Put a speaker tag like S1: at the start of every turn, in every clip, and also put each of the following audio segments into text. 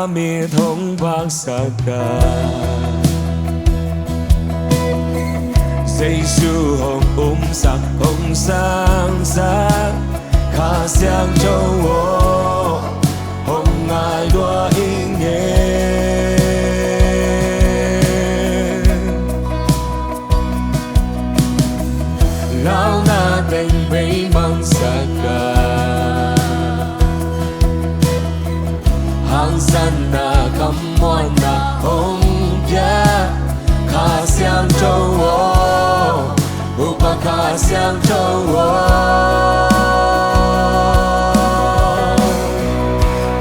S1: mi thông bạc sa ca dây su hồng sắc hồng sáng sắc khá sáng châu ô hồng ngài đua in nghe lao na tình bấy mang sa ca hàng san na cầm mòn na hồng ya khá sáng châu ô Upa khá sáng châu ô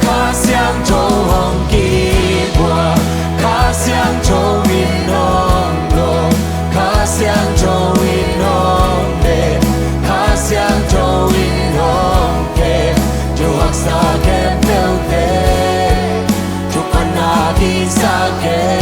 S1: khá sáng châu hồng kỳ qua khá sáng châu in nong lo khá sáng châu in nong đê khá sáng châu in nong kê chu hắc sa kem nêu tê chu con na đi sa kê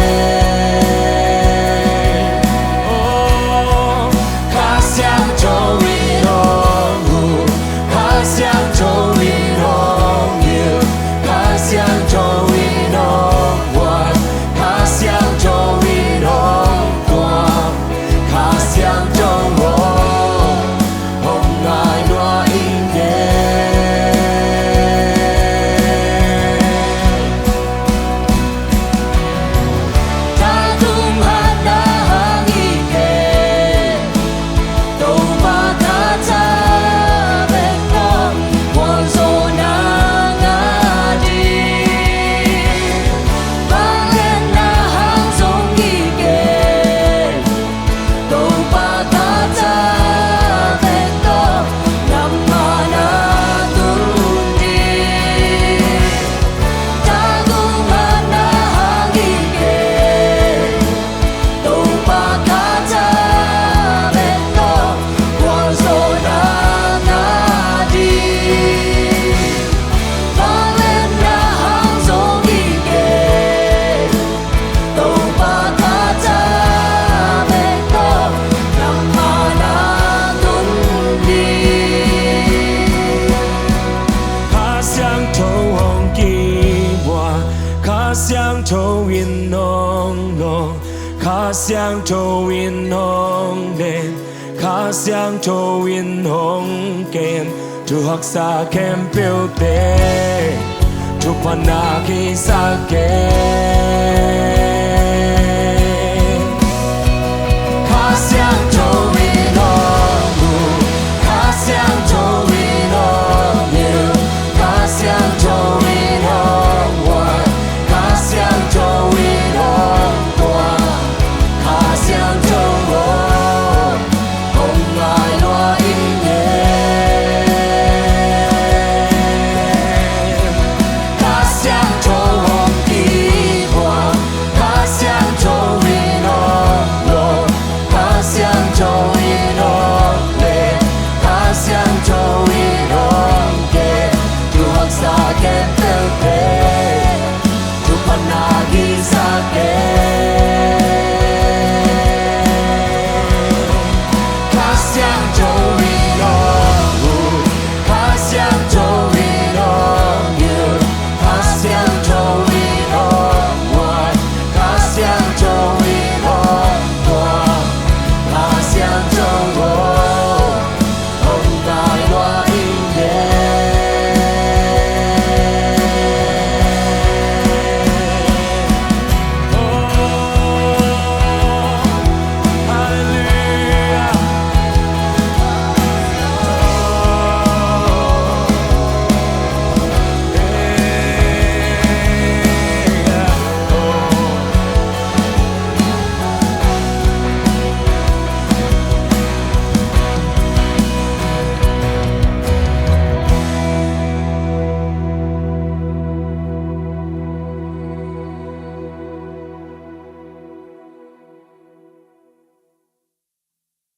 S1: Sáng châu in nong lo khá sáng châu in nong đen khá sáng châu in hong kem chu hắc sa kem biểu tê chu quan na khi sa kem khá sáng